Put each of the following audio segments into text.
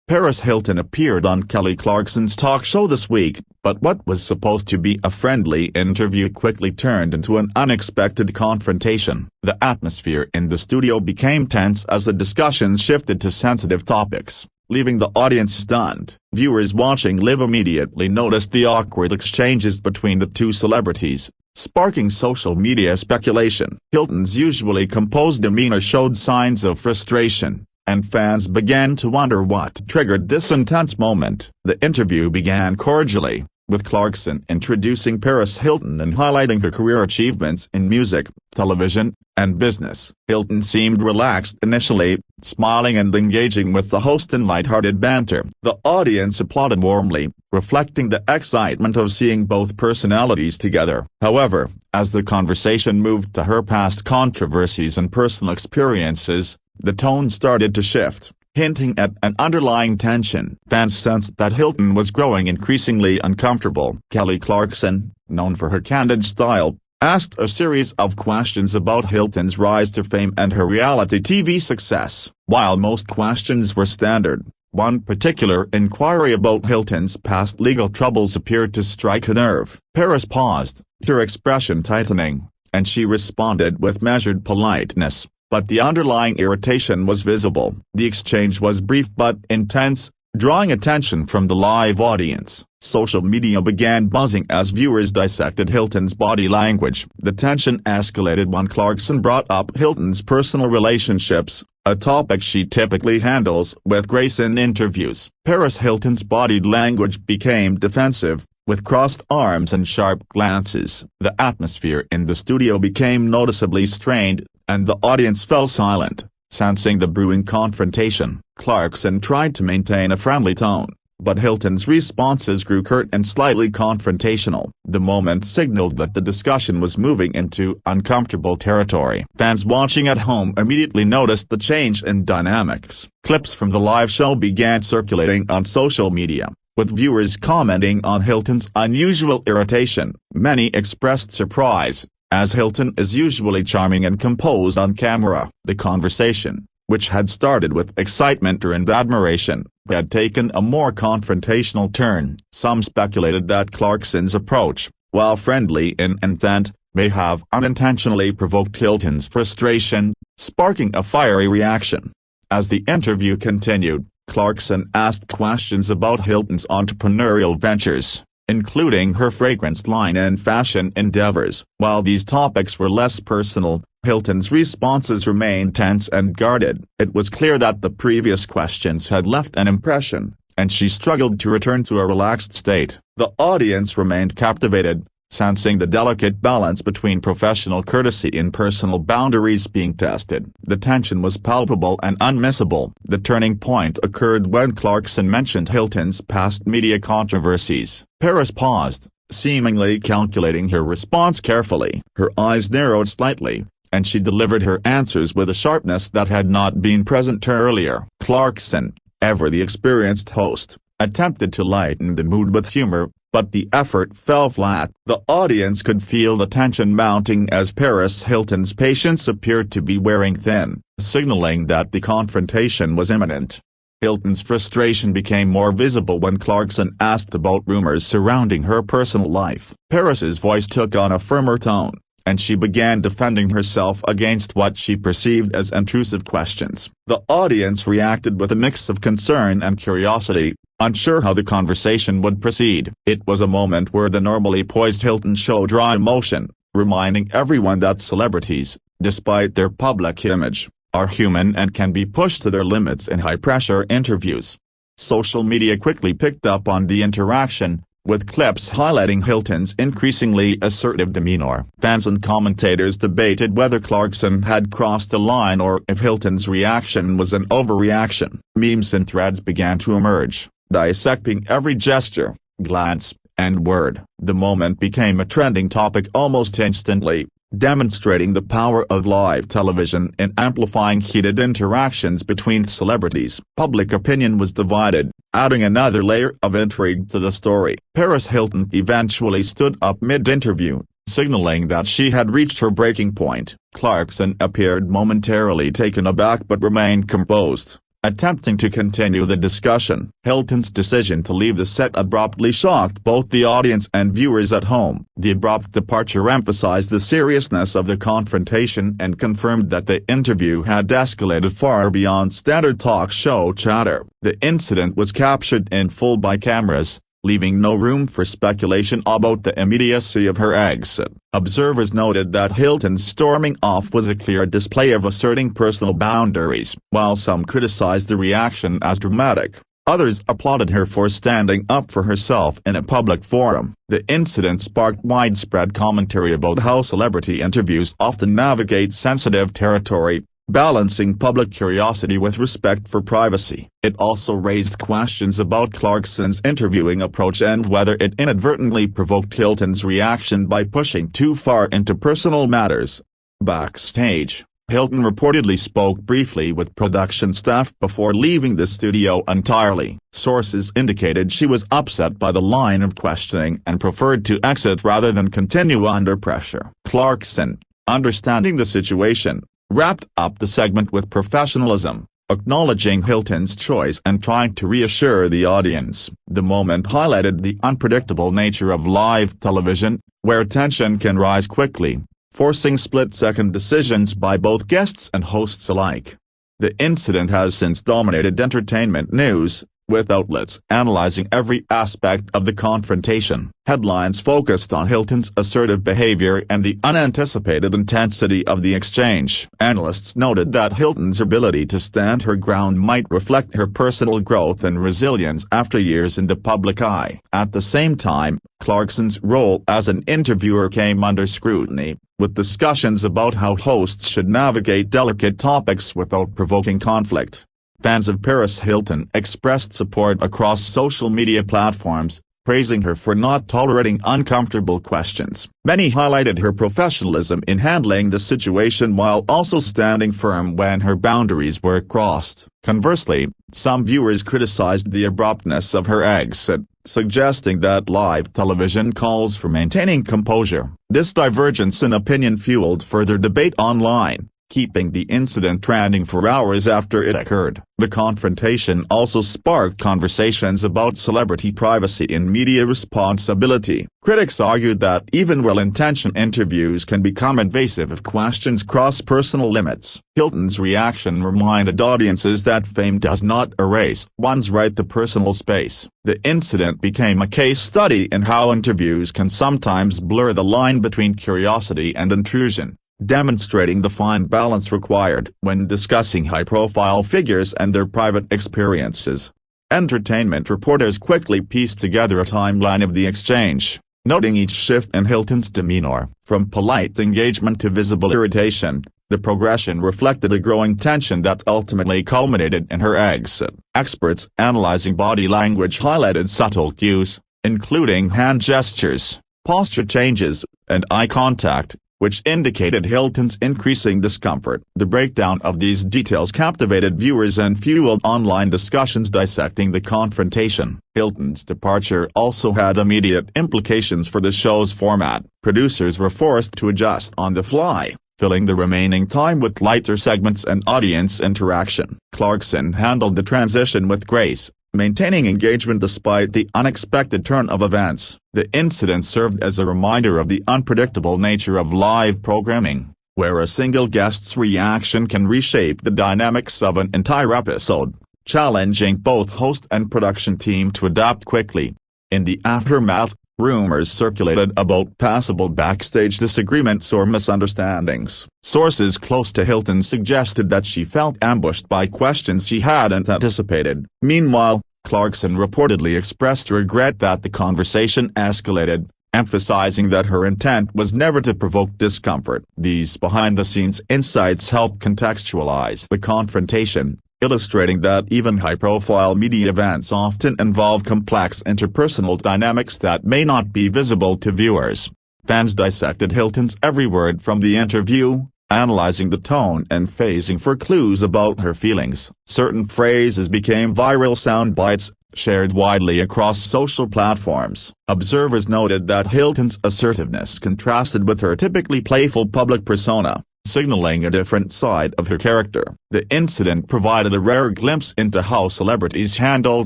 Paris Hilton appeared on Kelly Clarkson's talk show this week, but what was supposed to be a friendly interview quickly turned into an unexpected confrontation. The atmosphere in the studio became tense as the discussions shifted to sensitive topics, leaving the audience stunned. Viewers watching live immediately noticed the awkward exchanges between the two celebrities, sparking social media speculation. Hilton's usually composed demeanor showed signs of frustration, and fans began to wonder what triggered this intense moment. The interview began cordially, with Clarkson introducing Paris Hilton and highlighting her career achievements in music, television, and business. Hilton seemed relaxed initially, smiling and engaging with the host in lighthearted banter. The audience applauded warmly, reflecting the excitement of seeing both personalities together. However, as the conversation moved to her past controversies and personal experiences, the tone started to shift, hinting at an underlying tension. Fans sensed that Hilton was growing increasingly uncomfortable. Kelly Clarkson, known for her candid style, asked a series of questions about Hilton's rise to fame and her reality TV success. While most questions were standard, one particular inquiry about Hilton's past legal troubles appeared to strike a nerve. Paris paused, her expression tightening, and she responded with measured politeness, but the underlying irritation was visible. The exchange was brief but intense, drawing attention from the live audience. Social media began buzzing as viewers dissected Hilton's body language. The tension escalated when Clarkson brought up Hilton's personal relationships, a topic she typically handles with grace in interviews. Paris Hilton's body language became defensive, with crossed arms and sharp glances. The atmosphere in the studio became noticeably strained, and the audience fell silent, sensing the brewing confrontation. Clarkson tried to maintain a friendly tone, but Hilton's responses grew curt and slightly confrontational. The moment signaled that the discussion was moving into uncomfortable territory. Fans watching at home immediately noticed the change in dynamics. Clips from the live show began circulating on social media, with viewers commenting on Hilton's unusual irritation. Many expressed surprise, as Hilton is usually charming and composed on camera. The conversation, which had started with excitement and admiration, had taken a more confrontational turn. Some speculated that Clarkson's approach, while friendly in intent, may have unintentionally provoked Hilton's frustration, sparking a fiery reaction. As the interview continued, Clarkson asked questions about Hilton's entrepreneurial ventures, including her fragrance line and fashion endeavors. While these topics were less personal, Hilton's responses remained tense and guarded. It was clear that the previous questions had left an impression, and she struggled to return to a relaxed state. The audience remained captivated, sensing the delicate balance between professional courtesy and personal boundaries being tested. The tension was palpable and unmissable. The turning point occurred when Clarkson mentioned Hilton's past media controversies. Paris paused, seemingly calculating her response carefully. Her eyes narrowed slightly, and she delivered her answers with a sharpness that had not been present earlier. Clarkson, ever the experienced host, attempted to lighten the mood with humor, but the effort fell flat. The audience could feel the tension mounting as Paris Hilton's patience appeared to be wearing thin, signaling that the confrontation was imminent. Hilton's frustration became more visible when Clarkson asked about rumors surrounding her personal life. Paris's voice took on a firmer tone, and she began defending herself against what she perceived as intrusive questions. The audience reacted with a mix of concern and curiosity, unsure how the conversation would proceed. It was a moment where the normally poised Hilton showed raw emotion, reminding everyone that celebrities, despite their public image, are human and can be pushed to their limits in high-pressure interviews. Social media quickly picked up on the interaction, with clips highlighting Hilton's increasingly assertive demeanor. Fans and commentators debated whether Clarkson had crossed the line or if Hilton's reaction was an overreaction. Memes and threads began to emerge, dissecting every gesture, glance, and word. The moment became a trending topic almost instantly, demonstrating the power of live television in amplifying heated interactions between celebrities. Public opinion was divided, adding another layer of intrigue to the story. Paris Hilton eventually stood up mid-interview, signaling that she had reached her breaking point. Clarkson appeared momentarily taken aback but remained composed, attempting to continue the discussion. Hilton's decision to leave the set abruptly shocked both the audience and viewers at home. The abrupt departure emphasized the seriousness of the confrontation and confirmed that the interview had escalated far beyond standard talk show chatter. The incident was captured in full by cameras, leaving no room for speculation about the immediacy of her exit. Observers noted that Hilton's storming off was a clear display of asserting personal boundaries. While some criticized the reaction as dramatic, others applauded her for standing up for herself in a public forum. The incident sparked widespread commentary about how celebrity interviews often navigate sensitive territory, balancing public curiosity with respect for privacy. It also raised questions about Clarkson's interviewing approach and whether it inadvertently provoked Hilton's reaction by pushing too far into personal matters. Backstage, Hilton reportedly spoke briefly with production staff before leaving the studio entirely. Sources indicated she was upset by the line of questioning and preferred to exit rather than continue under pressure. Clarkson, understanding the situation, wrapped up the segment with professionalism, acknowledging Hilton's choice and trying to reassure the audience. The moment highlighted the unpredictable nature of live television, where tension can rise quickly, forcing split-second decisions by both guests and hosts alike. The incident has since dominated entertainment news, with outlets analyzing every aspect of the confrontation. Headlines focused on Hilton's assertive behavior and the unanticipated intensity of the exchange. Analysts noted that Hilton's ability to stand her ground might reflect her personal growth and resilience after years in the public eye. At the same time, Clarkson's role as an interviewer came under scrutiny, with discussions about how hosts should navigate delicate topics without provoking conflict. Fans of Paris Hilton expressed support across social media platforms, praising her for not tolerating uncomfortable questions. Many highlighted her professionalism in handling the situation while also standing firm when her boundaries were crossed. Conversely, some viewers criticized the abruptness of her exit, suggesting that live television calls for maintaining composure. This divergence in opinion fueled further debate online, keeping the incident trending for hours after it occurred. The confrontation also sparked conversations about celebrity privacy and media responsibility. Critics argued that even well-intentioned interviews can become invasive if questions cross personal limits. Hilton's reaction reminded audiences that fame does not erase one's right to personal space. The incident became a case study in how interviews can sometimes blur the line between curiosity and intrusion, demonstrating the fine balance required when discussing high-profile figures and their private experiences. Entertainment reporters quickly pieced together a timeline of the exchange, noting each shift in Hilton's demeanor. From polite engagement to visible irritation, the progression reflected a growing tension that ultimately culminated in her exit. Experts analyzing body language highlighted subtle cues, including hand gestures, posture changes, and eye contact, which indicated Hilton's increasing discomfort. The breakdown of these details captivated viewers and fueled online discussions dissecting the confrontation. Hilton's departure also had immediate implications for the show's format. Producers were forced to adjust on the fly, filling the remaining time with lighter segments and audience interaction. Clarkson handled the transition with grace, maintaining engagement despite the unexpected turn of events. The incident served as a reminder of the unpredictable nature of live programming, where a single guest's reaction can reshape the dynamics of an entire episode, challenging both host and production team to adapt quickly. In the aftermath, rumors circulated about possible backstage disagreements or misunderstandings. Sources close to Hilton suggested that she felt ambushed by questions she hadn't anticipated. Meanwhile, Clarkson reportedly expressed regret that the conversation escalated, emphasizing that her intent was never to provoke discomfort. These behind-the-scenes insights help contextualize the confrontation, illustrating that even high-profile media events often involve complex interpersonal dynamics that may not be visible to viewers. Fans dissected Hilton's every word from the interview, analyzing the tone and phrasing for clues about her feelings. Certain phrases became viral sound bites, shared widely across social platforms. Observers noted that Hilton's assertiveness contrasted with her typically playful public persona, signaling a different side of her character. The incident provided a rare glimpse into how celebrities handle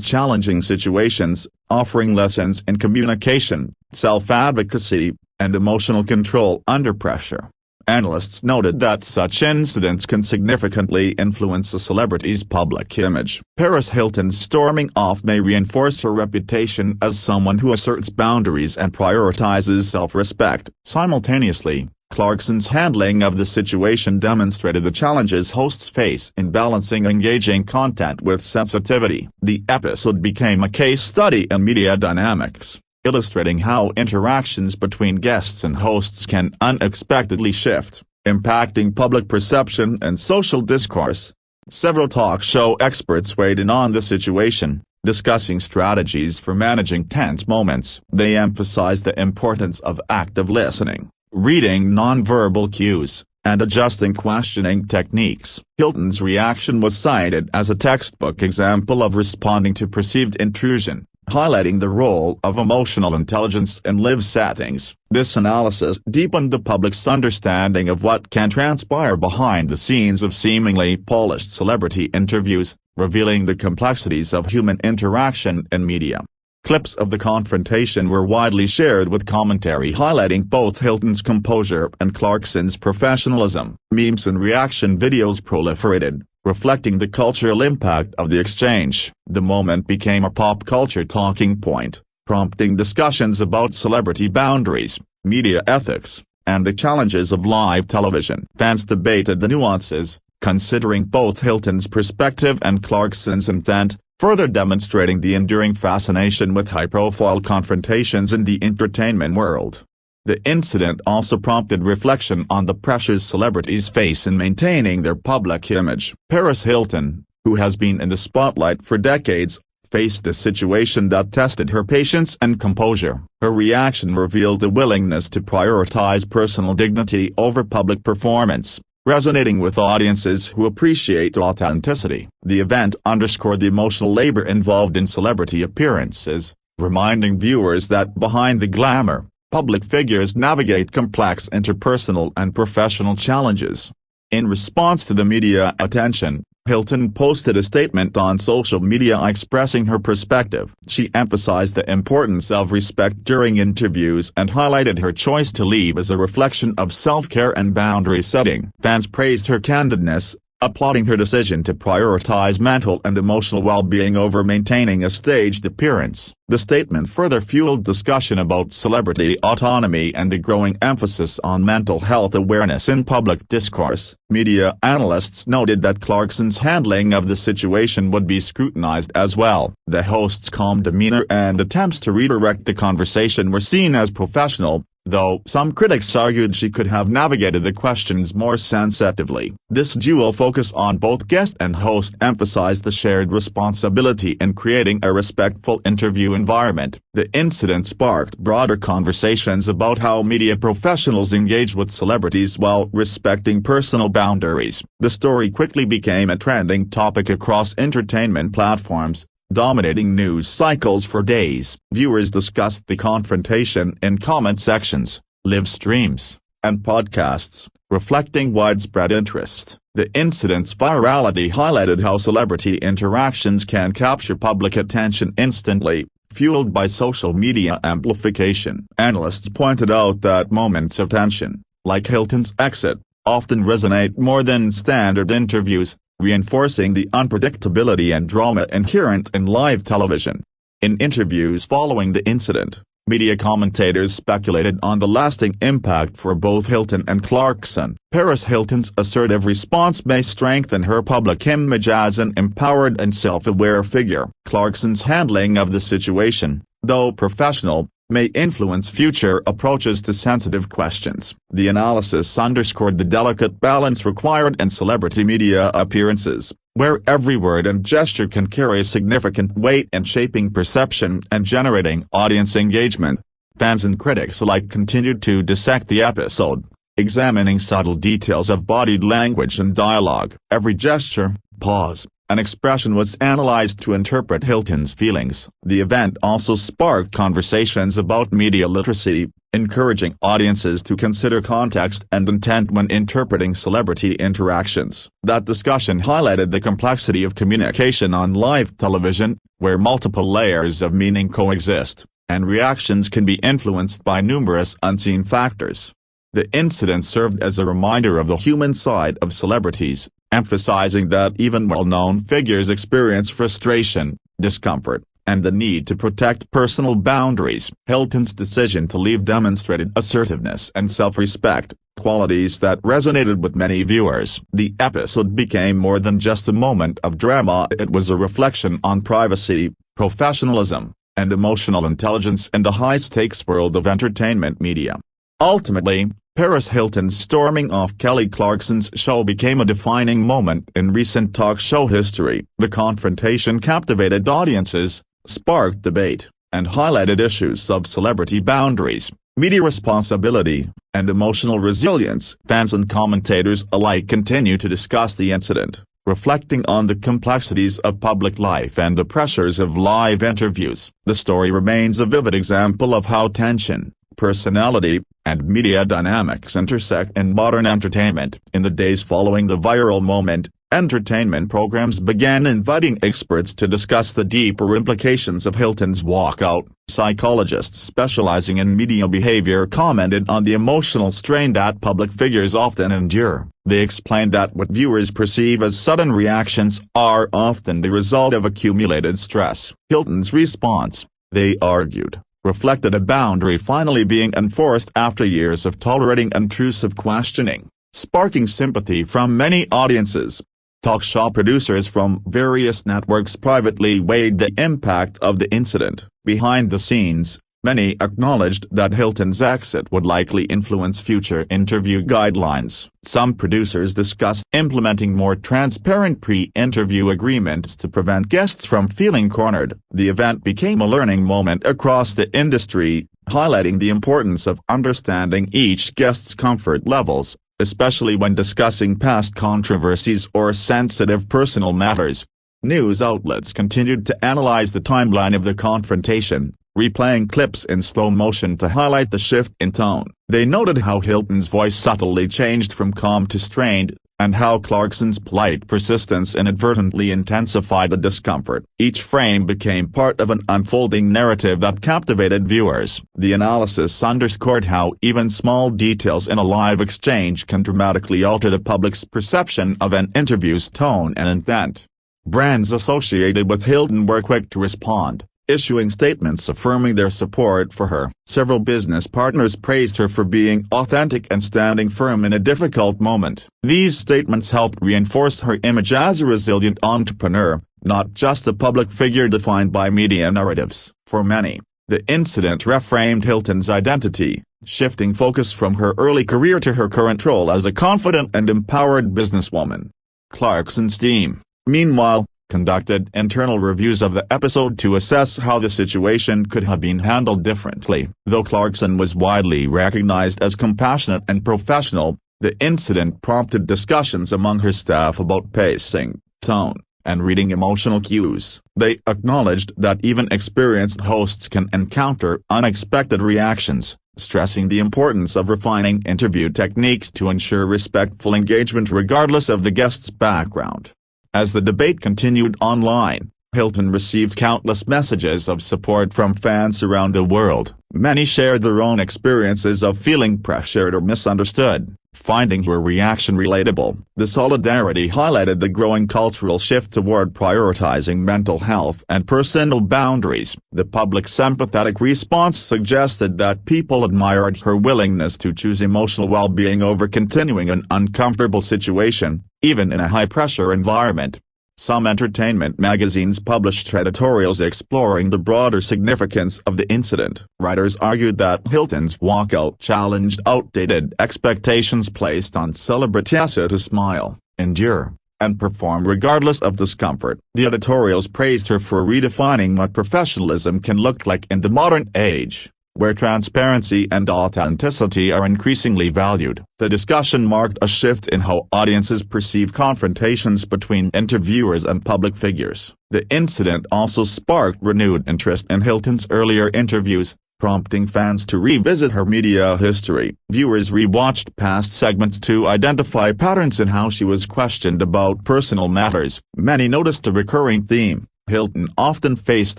challenging situations, offering lessons in communication, self-advocacy, and emotional control under pressure. Analysts noted that such incidents can significantly influence a celebrity's public image. Paris Hilton's storming off may reinforce her reputation as someone who asserts boundaries and prioritizes self-respect. Simultaneously, Clarkson's handling of the situation demonstrated the challenges hosts face in balancing engaging content with sensitivity. The episode became a case study in media dynamics, illustrating how interactions between guests and hosts can unexpectedly shift, impacting public perception and social discourse. Several talk show experts weighed in on the situation, discussing strategies for managing tense moments. They emphasized the importance of active listening, reading nonverbal cues, and adjusting questioning techniques. Hilton's reaction was cited as a textbook example of responding to perceived intrusion, highlighting the role of emotional intelligence in live settings. This analysis deepened the public's understanding of what can transpire behind the scenes of seemingly polished celebrity interviews, revealing the complexities of human interaction in media. Clips of the confrontation were widely shared with commentary highlighting both Hilton's composure and Clarkson's professionalism. Memes and reaction videos proliferated, reflecting the cultural impact of the exchange. The moment became a pop culture talking point, prompting discussions about celebrity boundaries, media ethics, and the challenges of live television. Fans debated the nuances, considering both Hilton's perspective and Clarkson's intent, further demonstrating the enduring fascination with high-profile confrontations in the entertainment world. The incident also prompted reflection on the pressures celebrities face in maintaining their public image. Paris Hilton, who has been in the spotlight for decades, faced a situation that tested her patience and composure. Her reaction revealed a willingness to prioritize personal dignity over public performance, resonating with audiences who appreciate authenticity. The event underscored the emotional labor involved in celebrity appearances, reminding viewers that behind the glamour, public figures navigate complex interpersonal and professional challenges. In response to the media attention, Hilton posted a statement on social media expressing her perspective. She emphasized the importance of respect during interviews and highlighted her choice to leave as a reflection of self-care and boundary setting. Fans praised her candidness, applauding her decision to prioritize mental and emotional well-being over maintaining a staged appearance. The statement further fueled discussion about celebrity autonomy and the growing emphasis on mental health awareness in public discourse. Media analysts noted that Clarkson's handling of the situation would be scrutinized as well. The host's calm demeanor and attempts to redirect the conversation were seen as professional, though some critics argued she could have navigated the questions more sensitively. This dual focus on both guest and host emphasized the shared responsibility in creating a respectful interview environment. The incident sparked broader conversations about how media professionals engage with celebrities while respecting personal boundaries. The story quickly became a trending topic across entertainment platforms, dominating news cycles for days. Viewers discussed the confrontation in comment sections, live streams, and podcasts, reflecting widespread interest. The incident's virality highlighted how celebrity interactions can capture public attention instantly, fueled by social media amplification. Analysts pointed out that moments of tension, like Hilton's exit, often resonate more than standard interviews, reinforcing the unpredictability and drama inherent in live television. In interviews following the incident, media commentators speculated on the lasting impact for both Hilton and Clarkson. Paris Hilton's assertive response may strengthen her public image as an empowered and self-aware figure. Clarkson's handling of the situation, though professional, may influence future approaches to sensitive questions. The analysis underscored the delicate balance required in celebrity media appearances, where every word and gesture can carry significant weight in shaping perception and generating audience engagement. Fans and critics alike continued to dissect the episode, examining subtle details of body language and dialogue. Every gesture, pause, An expression was analyzed to interpret Hilton's feelings. The event also sparked conversations about media literacy, encouraging audiences to consider context and intent when interpreting celebrity interactions. That discussion highlighted the complexity of communication on live television, where multiple layers of meaning coexist, and reactions can be influenced by numerous unseen factors. The incident served as a reminder of the human side of celebrities, emphasizing that even well-known figures experience frustration, discomfort, and the need to protect personal boundaries. Hilton's decision to leave demonstrated assertiveness and self-respect, qualities that resonated with many viewers. The episode became more than just a moment of drama. It was a reflection on privacy, professionalism, and emotional intelligence in the high-stakes world of entertainment media. Ultimately, Paris Hilton's storming off Kelly Clarkson's show became a defining moment in recent talk show history. The confrontation captivated audiences, sparked debate, and highlighted issues of celebrity boundaries, media responsibility, and emotional resilience. Fans and commentators alike continue to discuss the incident, reflecting on the complexities of public life and the pressures of live interviews. The story remains a vivid example of how tension, personality, and media dynamics intersect in modern entertainment. In the days following the viral moment, entertainment programs began inviting experts to discuss the deeper implications of Hilton's walkout. Psychologists specializing in media behavior commented on the emotional strain that public figures often endure. They explained that what viewers perceive as sudden reactions are often the result of accumulated stress. Hilton's response, they argued, reflected a boundary finally being enforced after years of tolerating intrusive questioning, sparking sympathy from many audiences. Talk show producers from various networks privately weighed the impact of the incident. Behind the scenes, many acknowledged that Hilton's exit would likely influence future interview guidelines. Some producers discussed implementing more transparent pre-interview agreements to prevent guests from feeling cornered. The event became a learning moment across the industry, highlighting the importance of understanding each guest's comfort levels, especially when discussing past controversies or sensitive personal matters. News outlets continued to analyze the timeline of the confrontation, replaying clips in slow motion to highlight the shift in tone. They noted how Hilton's voice subtly changed from calm to strained, and how Clarkson's polite persistence inadvertently intensified the discomfort. Each frame became part of an unfolding narrative that captivated viewers. The analysis underscored how even small details in a live exchange can dramatically alter the public's perception of an interview's tone and intent. Brands associated with Hilton were quick to respond, issuing statements affirming their support for her. Several business partners praised her for being authentic and standing firm in a difficult moment. These statements helped reinforce her image as a resilient entrepreneur, not just a public figure defined by media narratives. For many, the incident reframed Hilton's identity, shifting focus from her early career to her current role as a confident and empowered businesswoman. Clarkson's team, meanwhile, conducted internal reviews of the episode to assess how the situation could have been handled differently. Though Clarkson was widely recognized as compassionate and professional, the incident prompted discussions among her staff about pacing, tone, and reading emotional cues. They acknowledged that even experienced hosts can encounter unexpected reactions, stressing the importance of refining interview techniques to ensure respectful engagement regardless of the guest's background. As the debate continued online, Hilton received countless messages of support from fans around the world. Many shared their own experiences of feeling pressured or misunderstood, finding her reaction relatable. The solidarity highlighted the growing cultural shift toward prioritizing mental health and personal boundaries. The public's sympathetic response suggested that people admired her willingness to choose emotional well-being over continuing an uncomfortable situation, even in a high-pressure environment. Some entertainment magazines published editorials exploring the broader significance of the incident. Writers argued that Hilton's walkout challenged outdated expectations placed on celebrities to smile, endure, and perform regardless of discomfort. The editorials praised her for redefining what professionalism can look like in the modern age, where transparency and authenticity are increasingly valued. The discussion marked a shift in how audiences perceive confrontations between interviewers and public figures. The incident also sparked renewed interest in Hilton's earlier interviews, prompting fans to revisit her media history. Viewers rewatched past segments to identify patterns in how she was questioned about personal matters. Many noticed a recurring theme: Hilton often faced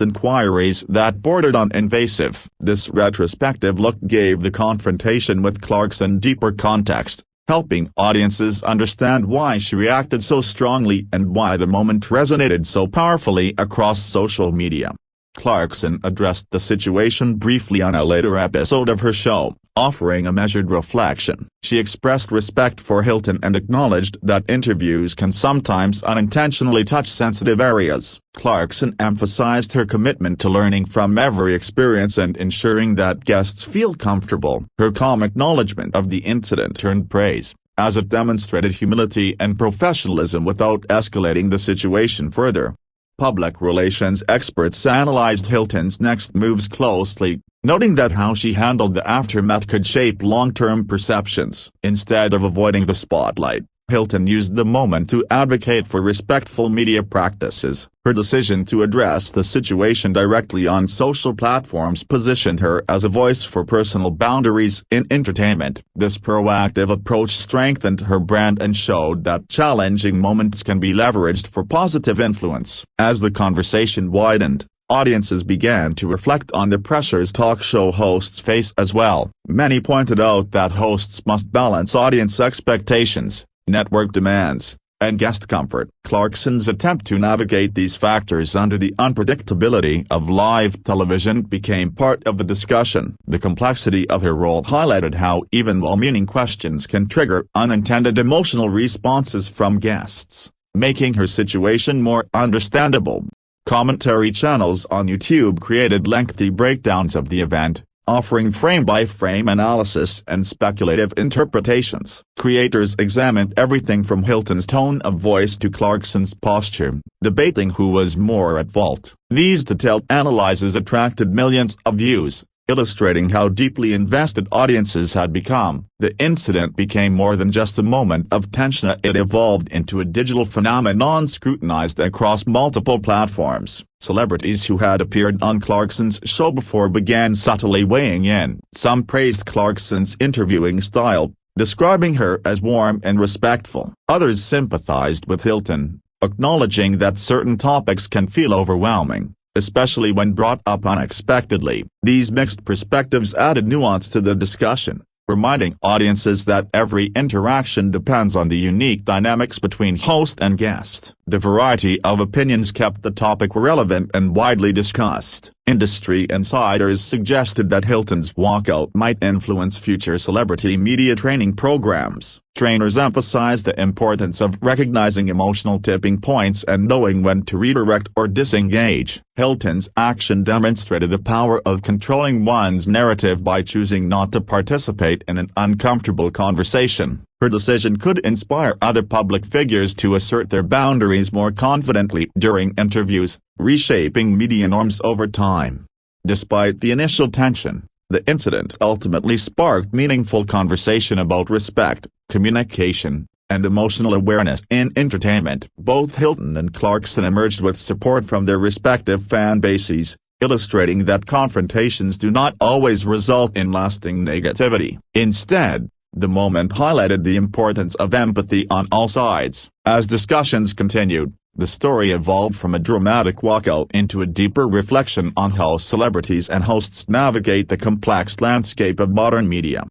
inquiries that bordered on invasive. This retrospective look gave the confrontation with Clarkson deeper context, helping audiences understand why she reacted so strongly and why the moment resonated so powerfully across social media. Clarkson addressed the situation briefly on a later episode of her show, offering a measured reflection. She expressed respect for Hilton and acknowledged that interviews can sometimes unintentionally touch sensitive areas. Clarkson emphasized her commitment to learning from every experience and ensuring that guests feel comfortable. Her calm acknowledgement of the incident earned praise, as it demonstrated humility and professionalism without escalating the situation further. Public relations experts analyzed Hilton's next moves closely, noting that how she handled the aftermath could shape long-term perceptions. Instead of avoiding the spotlight, Hilton used the moment to advocate for respectful media practices. Her decision to address the situation directly on social platforms positioned her as a voice for personal boundaries in entertainment. This proactive approach strengthened her brand and showed that challenging moments can be leveraged for positive influence. As the conversation widened, audiences began to reflect on the pressures talk show hosts face as well. Many pointed out that hosts must balance audience expectations, network demands, and guest comfort. Clarkson's attempt to navigate these factors under the unpredictability of live television became part of the discussion. The complexity of her role highlighted how even well-meaning questions can trigger unintended emotional responses from guests, making her situation more understandable. Commentary channels on YouTube created lengthy breakdowns of the event, offering frame-by-frame analysis and speculative interpretations. Creators examined everything from Hilton's tone of voice to Clarkson's posture, debating who was more at fault. These detailed analyses attracted millions of views, illustrating how deeply invested audiences had become. The incident became more than just a moment of tension. It evolved into a digital phenomenon scrutinized across multiple platforms. Celebrities who had appeared on Clarkson's show before began subtly weighing in. Some praised Clarkson's interviewing style, describing her as warm and respectful. Others sympathized with Hilton, acknowledging that certain topics can feel overwhelming, especially when brought up unexpectedly. These mixed perspectives added nuance to the discussion, reminding audiences that every interaction depends on the unique dynamics between host and guest. The variety of opinions kept the topic relevant and widely discussed. Industry insiders suggested that Hilton's walkout might influence future celebrity media training programs. Trainers emphasized the importance of recognizing emotional tipping points and knowing when to redirect or disengage. Hilton's action demonstrated the power of controlling one's narrative by choosing not to participate in an uncomfortable conversation. Her decision could inspire other public figures to assert their boundaries more confidently during interviews, reshaping media norms over time. Despite the initial tension, the incident ultimately sparked meaningful conversation about respect, communication, and emotional awareness in entertainment. Both Hilton and Clarkson emerged with support from their respective fan bases, illustrating that confrontations do not always result in lasting negativity. Instead, the moment highlighted the importance of empathy on all sides. As discussions continued, the story evolved from a dramatic walkout into a deeper reflection on how celebrities and hosts navigate the complex landscape of modern media.